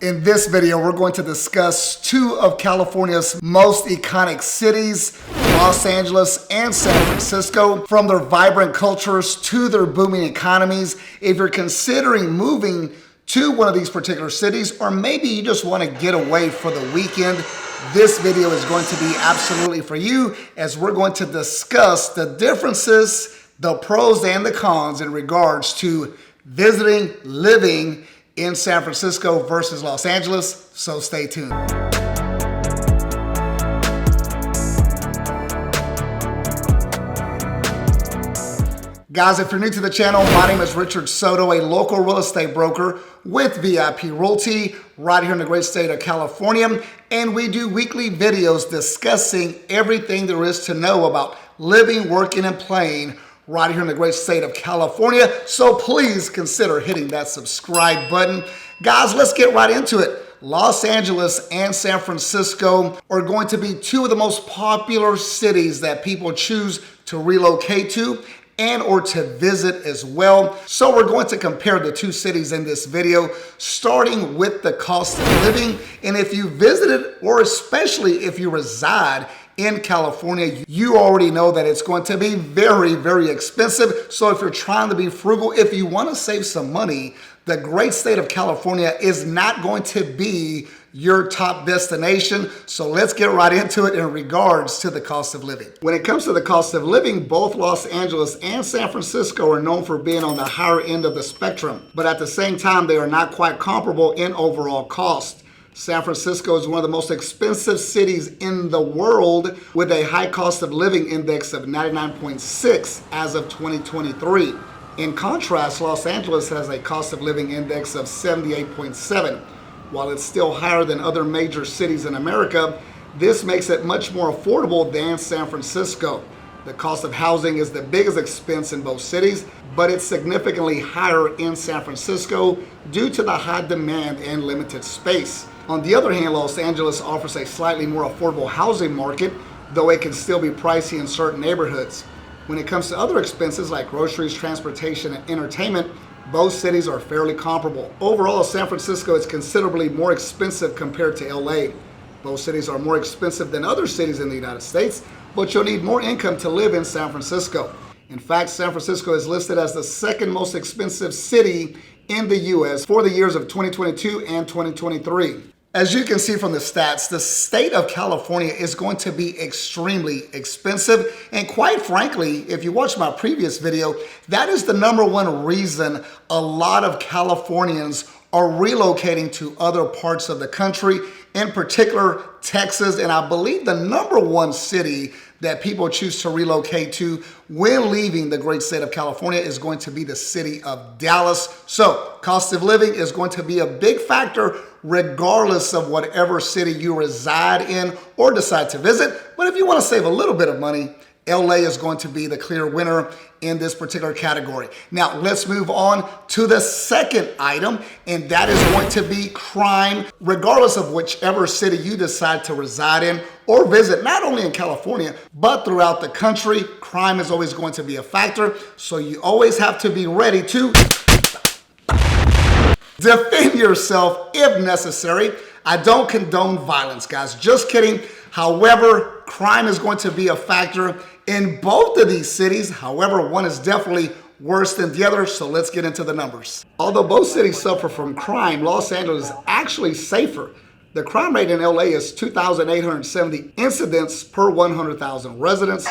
In this video, we're going to discuss two of California's most iconic cities, Los Angeles and San Francisco, from their vibrant cultures to their booming economies. If you're considering moving to one of these particular cities, or maybe you just want to get away for the weekend, this video is going to be absolutely for you, as we're going to discuss the differences, the pros and the cons in regards to visiting, living in San Francisco versus Los Angeles, so stay tuned. Guys, if you're new to the channel, my name is Richard SOTO, a local real estate broker with VIP Realty right here in the great state of California. And we do weekly videos discussing everything there is to know about living, working, and playing right here in the great state of California. So please consider hitting that subscribe button. Guys, let's get right into it. Los Angeles and San Francisco are going to be two of the most popular cities that people choose to relocate to and or to visit as well. So we're going to compare the two cities in this video, starting with the cost of living. And if you visited, or especially if you reside in California, you already know that it's going to be very, very expensive. So if you're trying to be frugal, if you want to save some money, the great state of California is not going to be your top destination. So let's get right into it in regards to the cost of living. When it comes to the cost of living, both Los Angeles and San Francisco are known for being on the higher end of the spectrum, but at the same time, they are not quite comparable in overall cost. San Francisco is one of the most expensive cities in the world, with a high cost of living index of 99.6 as of 2023. In contrast, Los Angeles has a cost of living index of 78.7. While it's still higher than other major cities in America, this makes it much more affordable than San Francisco. The cost of housing is the biggest expense in both cities, but it's significantly higher in San Francisco due to the high demand and limited space. On the other hand, Los Angeles offers a slightly more affordable housing market, though it can still be pricey in certain neighborhoods. When it comes to other expenses like groceries, transportation, and entertainment, both cities are fairly comparable. Overall, San Francisco is considerably more expensive compared to LA. Both cities are more expensive than other cities in the United States, but you'll need more income to live in San Francisco. In fact, San Francisco is listed as the second most expensive city in the U.S. for the years of 2022 and 2023. As you can see from the stats, the state of California is going to be extremely expensive. And quite frankly, if you watch my previous video, that is the number one reason a lot of Californians are relocating to other parts of the country, in particular Texas. And I believe the number one city that people choose to relocate to when leaving the great state of California is going to be the city of Dallas. So cost of living is going to be a big factor regardless of whatever city you reside in or decide to visit. But if you want to save a little bit of money, LA is going to be the clear winner in this particular category. Now, let's move on to the second item, and that is going to be crime. Regardless of whichever city you decide to reside in or visit, not only in California, but throughout the country, crime is always going to be a factor. So you always have to be ready to defend yourself if necessary. I don't condone violence, guys. Just kidding. However, crime is going to be a factor in both of these cities. However, one is definitely worse than the other, so let's get into the numbers. Although both cities suffer from crime, Los Angeles is actually safer. The crime rate in LA is 2,870 incidents per 100,000 residents,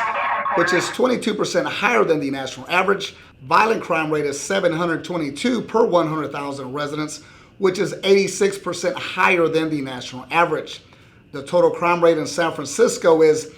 which is 22% higher than the national average. Violent crime rate is 722 per 100,000 residents, which is 86% higher than the national average. The total crime rate in San Francisco is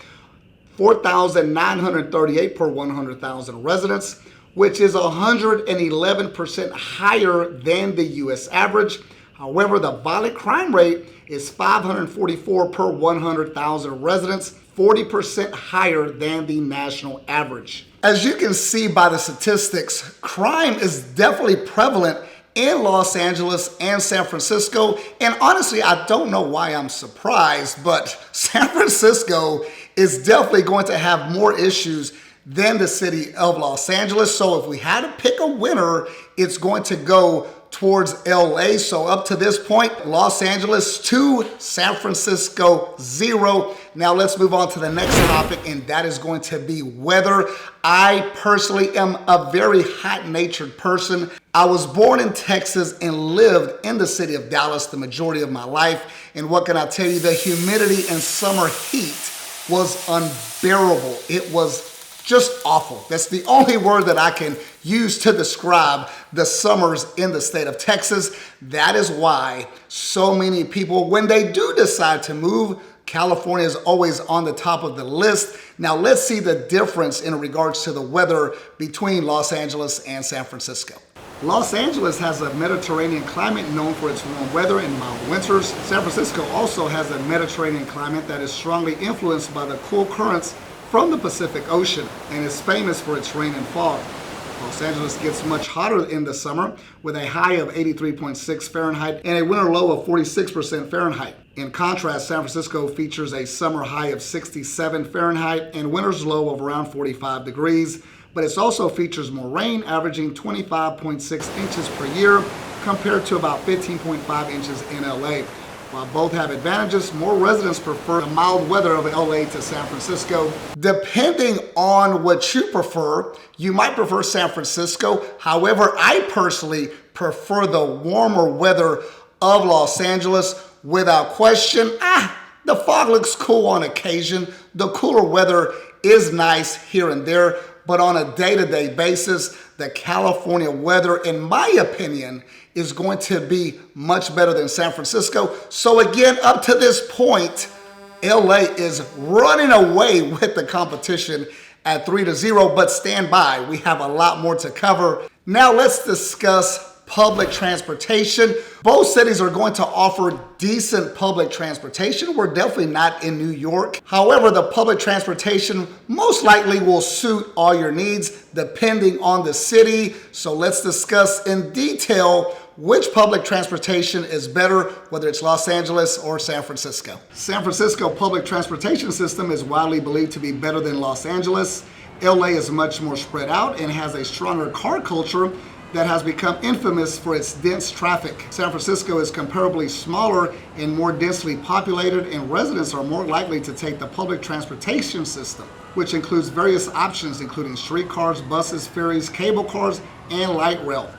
4,938 per 100,000 residents, which is 111% higher than the U.S. average. However, the violent crime rate is 544 per 100,000 residents, 40% higher than the national average. As you can see by the statistics, crime is definitely prevalent in Los Angeles and San Francisco. And honestly, I don't know why I'm surprised, but San Francisco is definitely going to have more issues than the city of Los Angeles. So if we had to pick a winner, it's going to go towards LA. So up to this point, Los Angeles 2, San Francisco 0. Now let's move on to the next topic, and that is going to be weather. I personally am a very hot-natured person. I was born in Texas and lived in the city of Dallas the majority of my life. And what can I tell you? The humidity and summer heat was unbearable. It was just awful. That's the only word that I can use to describe the summers in the state of Texas. That is why so many people, when they do decide to move, California is always on the top of the list. Now let's see the difference in regards to the weather between Los Angeles and San Francisco. Los Angeles has a Mediterranean climate known for its warm weather and mild winters. San Francisco also has a Mediterranean climate that is strongly influenced by the cool currents from the Pacific Ocean and is famous for its rain and fog. Los Angeles gets much hotter in the summer with a high of 83.6 Fahrenheit and a winter low of 46% Fahrenheit. In contrast, San Francisco features a summer high of 67 Fahrenheit and winter's low of around 45 degrees, but it also features more rain, averaging 25.6 inches per year compared to about 15.5 inches in LA. While both have advantages, more residents prefer the mild weather of LA to San Francisco. Depending on what you prefer, you might prefer San Francisco. However, I personally prefer the warmer weather of Los Angeles without question. The fog looks cool on occasion. The cooler weather is nice here and there, but on a day-to-day basis, the California weather, in my opinion, is going to be much better than San Francisco. So again, up to this point, LA is running away with the competition at 3-0, but stand by, we have a lot more to cover. Now let's discuss public transportation. Both cities are going to offer decent public transportation. We're definitely not in New York. However, the public transportation most likely will suit all your needs depending on the city. So let's discuss in detail which public transportation is better, whether it's Los Angeles or San Francisco. San Francisco public transportation system is widely believed to be better than Los Angeles. LA is much more spread out and has a stronger car culture that has become infamous for its dense traffic. San Francisco is comparably smaller and more densely populated, and residents are more likely to take the public transportation system, which includes various options including streetcars, buses, ferries, cable cars, and light rail.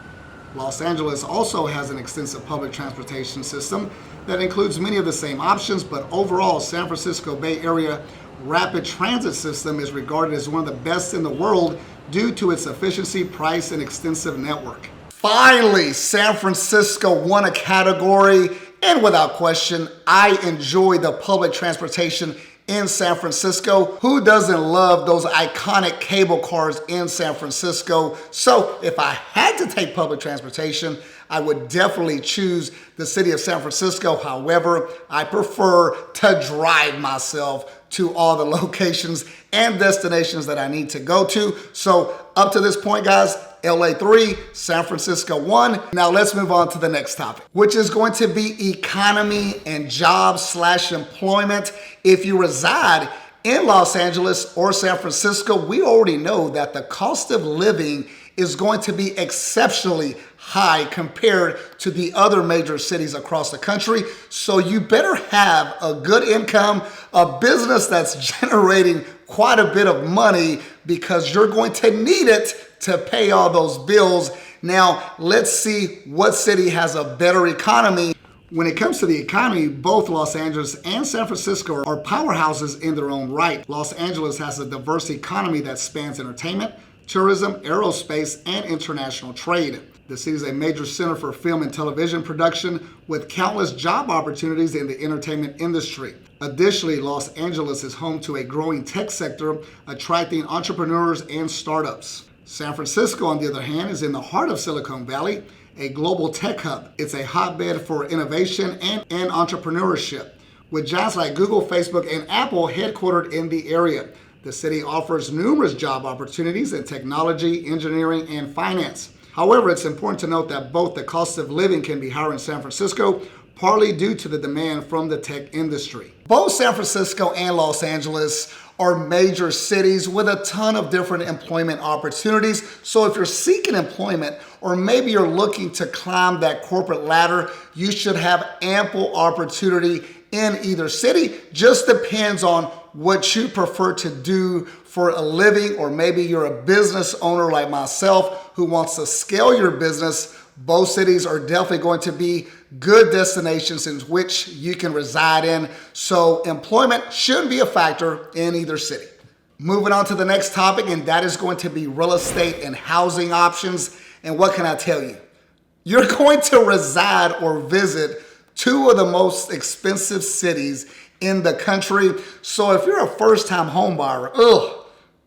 Los Angeles also has an extensive public transportation system that includes many of the same options, but overall, San Francisco Bay Area rapid transit system is regarded as one of the best in the world due to its efficiency, price, and extensive network. Finally, San Francisco won a category, and without question, I enjoy the public transportation in San Francisco. Who doesn't love those iconic cable cars in San Francisco? So if I had to take public transportation, I would definitely choose the city of San Francisco. However, I prefer to drive myself to all the locations and destinations that I need to go to. So up to this point, guys, LA 3, San Francisco 1. Now let's move on to the next topic, which is going to be economy and jobs/employment. If you reside in Los Angeles or San Francisco, we already know that the cost of living is going to be exceptionally high compared to the other major cities across the country. So you better have a good income, a business that's generating quite a bit of money, because you're going to need it to pay all those bills. Now, let's see what city has a better economy. When it comes to the economy, both Los Angeles and San Francisco are powerhouses in their own right. Los Angeles has a diverse economy that spans entertainment, tourism, aerospace, and international trade. The city is a major center for film and television production with countless job opportunities in the entertainment industry. Additionally, Los Angeles is home to a growing tech sector, attracting entrepreneurs and startups. San Francisco, on the other hand, is in the heart of Silicon Valley, a global tech hub. It's a hotbed for innovation and entrepreneurship, with giants like Google, Facebook, and Apple headquartered in the area. The city offers numerous job opportunities in technology, engineering, and finance. However, it's important to note that both the cost of living can be higher in San Francisco, partly due to the demand from the tech industry. Both San Francisco and Los Angeles are major cities with a ton of different employment opportunities. So if you're seeking employment, or maybe you're looking to climb that corporate ladder, you should have ample opportunity in either city. Just depends on what you prefer to do for a living, or maybe you're a business owner like myself who wants to scale your business. Both cities are definitely going to be good destinations in which you can reside in. So employment shouldn't be a factor in either city. Moving on to the next topic, and that is going to be real estate and housing options. And what can I tell you? You're going to reside or visit two of the most expensive cities in the country. So if you're a first-time home buyer,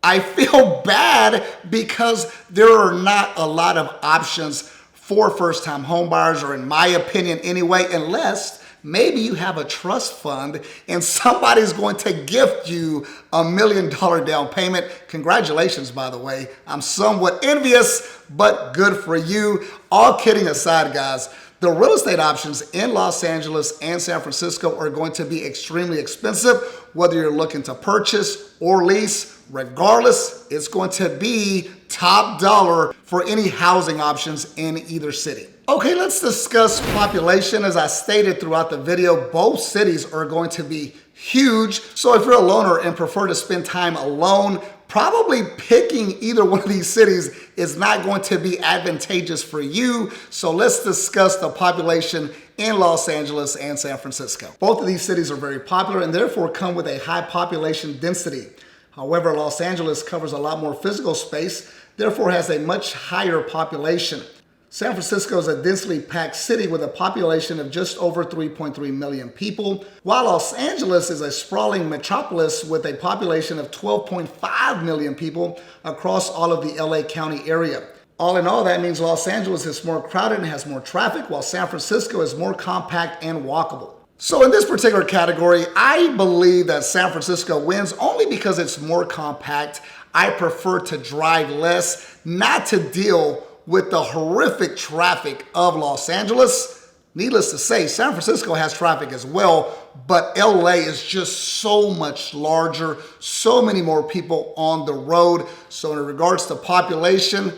I feel bad because there are not a lot of options for first-time home buyers, or in my opinion anyway, unless maybe you have a trust fund and somebody's going to gift you $1 million down payment. Congratulations, by the way. I'm somewhat envious, but good for you. All kidding aside, guys, the real estate options in Los Angeles and San Francisco are going to be extremely expensive, whether you're looking to purchase or lease. Regardless, it's going to be top dollar for any housing options in either city. Okay, let's discuss population. As I stated throughout the video, both cities are going to be huge. So if you're a loner and prefer to spend time alone, probably picking either one of these cities is not going to be advantageous for you. So let's discuss the population in Los Angeles and San Francisco. Both of these cities are very popular and therefore come with a high population density. However, Los Angeles covers a lot more physical space, therefore has a much higher population. San Francisco is a densely packed city with a population of just over 3.3 million people, while Los Angeles is a sprawling metropolis with a population of 12.5 million people across all of the LA County area. All in all, that means Los Angeles is more crowded and has more traffic, while San Francisco is more compact and walkable. So in this particular category, I believe that San Francisco wins only because it's more compact. I prefer to drive less, not to deal with the horrific traffic of Los Angeles. Needless to say, San Francisco has traffic as well, but LA is just so much larger, so many more people on the road. So in regards to population,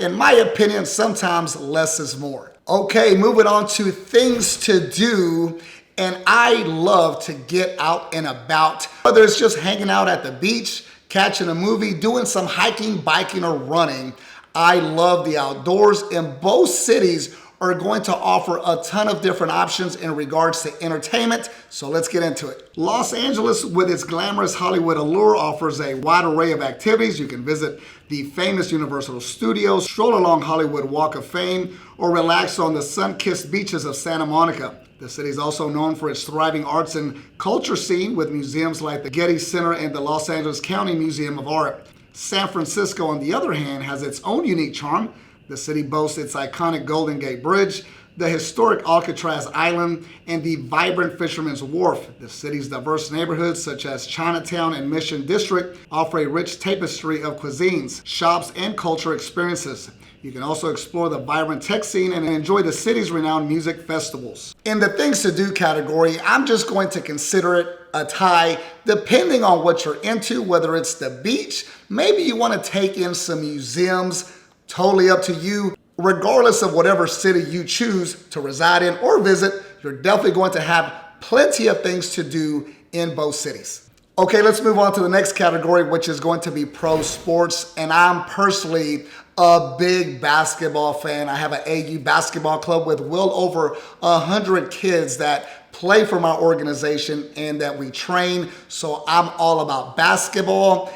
in my opinion, sometimes less is more. Okay, moving on to things to do. And I love to get out and about, whether it's just hanging out at the beach, catching a movie, doing some hiking, biking, or running. I love the outdoors, and both cities are going to offer a ton of different options in regards to entertainment. So let's get into it. Los Angeles, with its glamorous Hollywood allure, offers a wide array of activities. You can visit the famous Universal Studios, stroll along Hollywood Walk of Fame, or relax on the sun-kissed beaches of Santa Monica. The city is also known for its thriving arts and culture scene with museums like the Getty Center and the Los Angeles County Museum of Art. San Francisco, on the other hand, has its own unique charm. The city boasts its iconic Golden Gate Bridge, the historic Alcatraz Island, and the vibrant Fisherman's Wharf. The city's diverse neighborhoods, such as Chinatown and Mission District, offer a rich tapestry of cuisines, shops, and culture experiences. You can also explore the vibrant tech scene and enjoy the city's renowned music festivals. In the things to do category, I'm just going to consider it a tie, depending on what you're into, whether it's the beach, maybe you want to take in some museums, totally up to you. Regardless of whatever city you choose to reside in or visit, you're definitely going to have plenty of things to do in both cities. Okay, let's move on to the next category, which is going to be pro sports. And I'm personally a big basketball fan. I have an AU basketball club with well over 100 kids that play for my organization and that we train. So I'm all about basketball.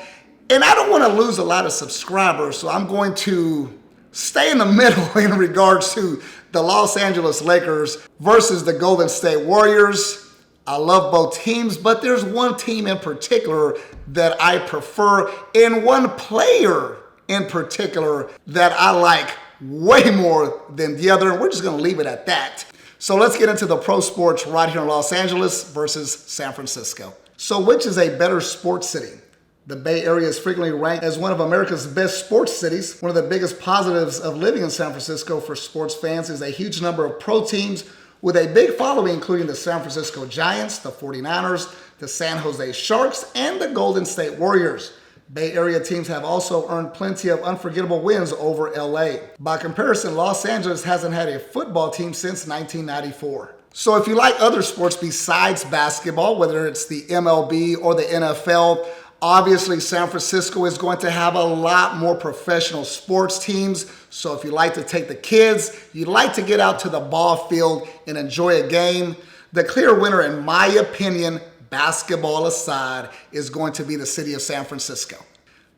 And I don't want to lose a lot of subscribers, so I'm going to stay in the middle in regards to the Los Angeles Lakers versus the Golden State Warriors. I love both teams, but there's one team in particular that I prefer, and one player in particular that I like way more than the other. And we're just going to leave it at that. So let's get into the pro sports right here in Los Angeles versus San Francisco. So which is a better sports city? The Bay Area is frequently ranked as one of America's best sports cities. One of the biggest positives of living in San Francisco for sports fans is a huge number of pro teams with a big following, including the San Francisco Giants, the 49ers, the San Jose Sharks, and the Golden State Warriors. Bay Area teams have also earned plenty of unforgettable wins over LA. By comparison, Los Angeles hasn't had a football team since 1994. So if you like other sports besides basketball, whether it's the MLB or the NFL, obviously San Francisco is going to have a lot more professional sports teams. So if you like to take the kids, you like to get out to the ball field and enjoy a game, the clear winner, in my opinion, basketball aside, is going to be the city of San Francisco.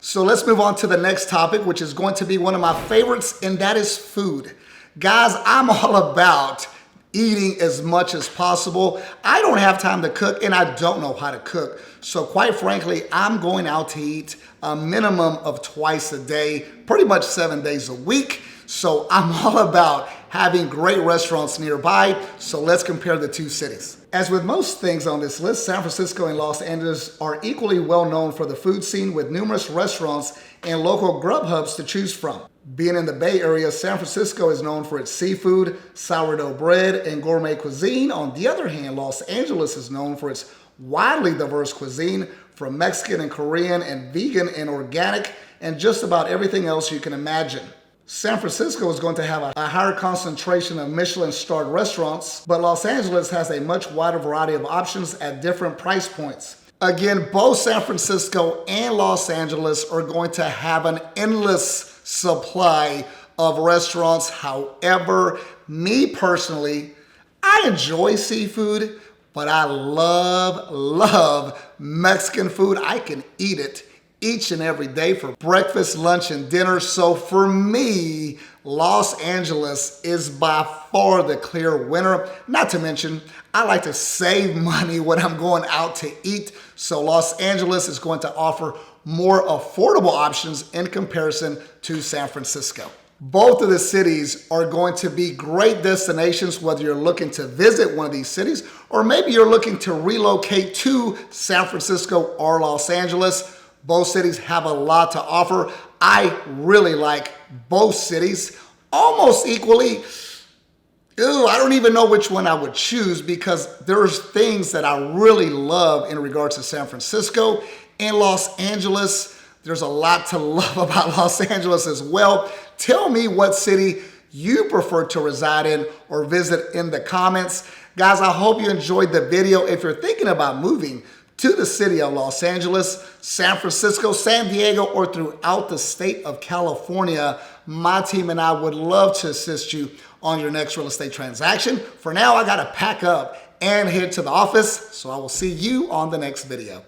So let's move on to the next topic, which is going to be one of my favorites, and that is food. Guys, I'm all about eating as much as possible. I don't have time to cook, and I don't know how to cook. So quite frankly, I'm going out to eat a minimum of twice a day, pretty much 7 days a week. So I'm all about having great restaurants nearby. So let's compare the two cities. As with most things on this list, San Francisco and Los Angeles are equally well known for the food scene, with numerous restaurants and local grub hubs to choose from. Being in the Bay Area, San Francisco is known for its seafood, sourdough bread, and gourmet cuisine. On the other hand, Los Angeles is known for its widely diverse cuisine, from Mexican and Korean and vegan and organic, and just about everything else you can imagine. San Francisco is going to have a higher concentration of Michelin-starred restaurants, but Los Angeles has a much wider variety of options at different price points. Again, both San Francisco and Los Angeles are going to have an endless supply of restaurants. However, me personally, I enjoy seafood, but I love Mexican food. I can eat it each and every day for breakfast, lunch, and dinner. So for me, Los Angeles is by far the clear winner. Not to mention, I like to save money when I'm going out to eat. So Los Angeles is going to offer more affordable options in comparison to San Francisco. Both of the cities are going to be great destinations, whether you're looking to visit one of these cities or maybe you're looking to relocate to San Francisco or Los Angeles. Both cities have a lot to offer. I really like both cities almost equally. I don't even know which one I would choose, because there's things that I really love in regards to San Francisco. And Los Angeles, there's a lot to love about Los Angeles as well. Tell me what city you prefer to reside in or visit in the comments. Guys, I hope you enjoyed the video. If you're thinking about moving to the city of Los Angeles, San Francisco, San Diego, or throughout the state of California, my team and I would love to assist you on your next real estate transaction. For now, I gotta pack up and head to the office, so I will see you on the next video.